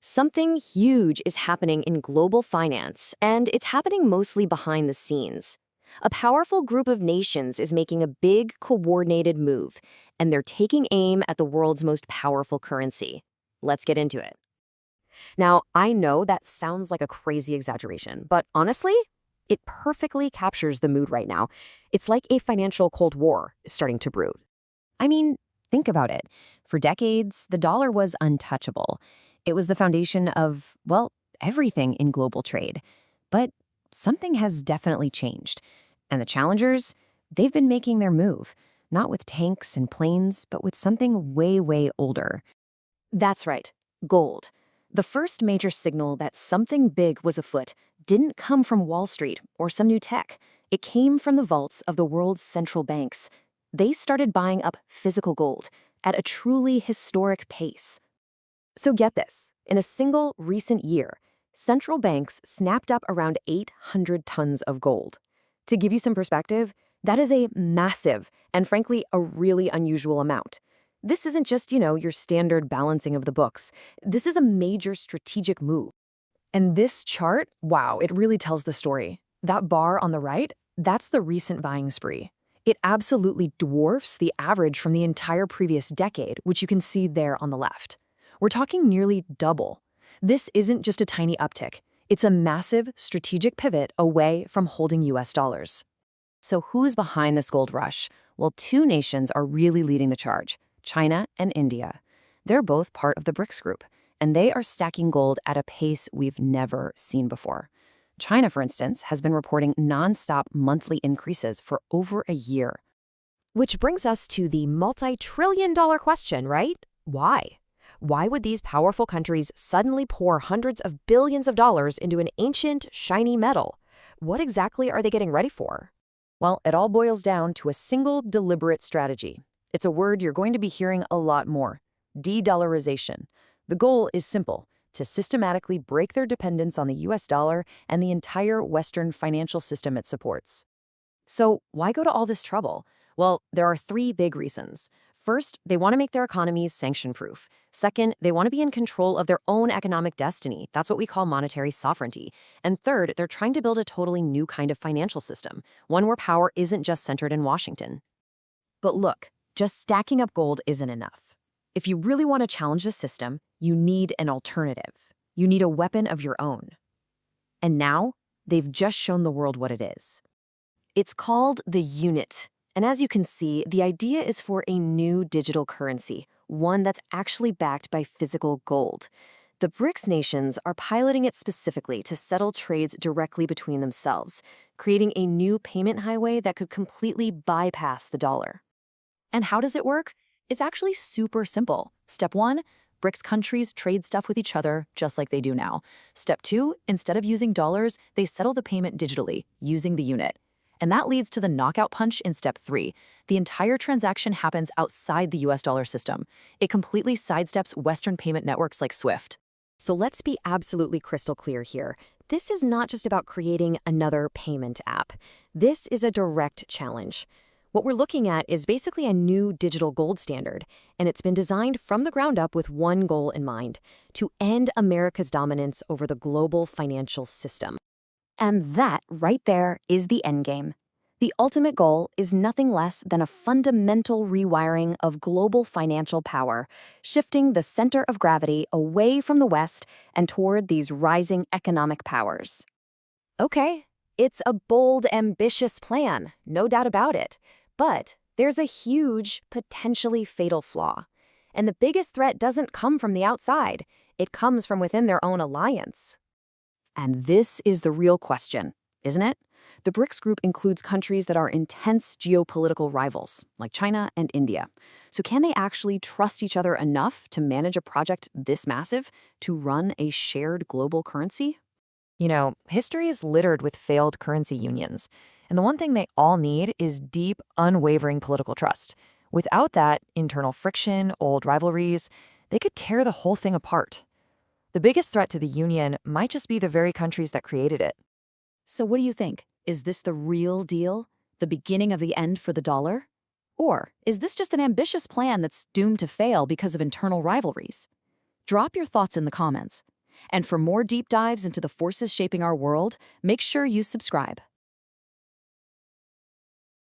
Something huge is happening in global finance, and it's happening mostly behind the scenes. A powerful group of nations is making a big, coordinated move, and they're taking aim at the world's most powerful currency. Let's get into it. Now, I know that sounds like a crazy exaggeration, but honestly, it perfectly captures the mood right now. It's like a financial Cold War is starting to brew. I mean, think about it. For decades, the dollar was untouchable. It was the foundation of, well, everything in global trade. But something has definitely changed. And the challengers, they've been making their move, not with tanks and planes, but with something way, way older. That's right, gold. The first major signal that something big was afoot didn't come from Wall Street or some new tech. It came from the vaults of the world's central banks. They started buying up physical gold at a truly historic pace. So get this, in a single recent year, central banks snapped up around 800 tons of gold. To give you some perspective, that is a massive and frankly a really unusual amount. This isn't just, your standard balancing of the books. This is a major strategic move. And this chart, wow, it really tells the story. That bar on the right, that's the recent buying spree. It absolutely dwarfs the average from the entire previous decade, which you can see there on the left. We're talking nearly double. This isn't just a tiny uptick. It's a massive strategic pivot away from holding US dollars. So who's behind this gold rush? Well, two nations are really leading the charge, China and India. They're both part of the Brics group, and they are stacking gold at a pace we've never seen before. China, for instance, has been reporting nonstop monthly increases for over a year. Which brings us to the multi-trillion-dollar question, right? Why? Why would these powerful countries suddenly pour hundreds of billions of dollars into an ancient, shiny metal? What exactly are they getting ready for? Well, it all boils down to a single deliberate strategy. It's a word you're going to be hearing a lot more: de-dollarization. The goal is simple: to systematically break their dependence on the US dollar and the entire Western financial system it supports. So why go to all this trouble? Well, there are three big reasons. First, they want to make their economies sanction-proof. Second, they want to be in control of their own economic destiny. That's what we call monetary sovereignty. And third, they're trying to build a totally new kind of financial system, one where power isn't just centered in Washington. But look, just stacking up gold isn't enough. If you really want to challenge the system, you need an alternative. You need a weapon of your own. And now, they've just shown the world what it is. It's called the unit. And as you can see, the idea is for a new digital currency, one that's actually backed by physical gold. The BRICS nations are piloting it specifically to settle trades directly between themselves, creating a new payment highway that could completely bypass the dollar. And how does it work? It's actually super simple. Step 1, BRICS countries trade stuff with each other just like they do now. Step 2, instead of using dollars, they settle the payment digitally, using the unit. And that leads to the knockout punch in Step 3. The entire transaction happens outside the US dollar system. It completely sidesteps Western payment networks like SWIFT. So let's be absolutely crystal clear here. This is not just about creating another payment app. This is a direct challenge. What we're looking at is basically a new digital gold standard, and it's been designed from the ground up with one goal in mind: to end America's dominance over the global financial system. And that, right there, is the endgame. The ultimate goal is nothing less than a fundamental rewiring of global financial power, shifting the center of gravity away from the West and toward these rising economic powers. Okay, it's a bold, ambitious plan, no doubt about it. But there's a huge, potentially fatal flaw. And the biggest threat doesn't come from the outside. It comes from within their own alliance. And this is the real question, isn't it? The BRICS group includes countries that are intense geopolitical rivals, like China and India. So can they actually trust each other enough to manage a project this massive, to run a shared global currency? History is littered with failed currency unions. And the one thing they all need is deep, unwavering political trust. Without that, internal friction, old rivalries, they could tear the whole thing apart. The biggest threat to the union might just be the very countries that created it. So what do you think? Is this the real deal? The beginning of the end for the dollar? Or is this just an ambitious plan that's doomed to fail because of internal rivalries? Drop your thoughts in the comments. And for more deep dives into the forces shaping our world, make sure you subscribe.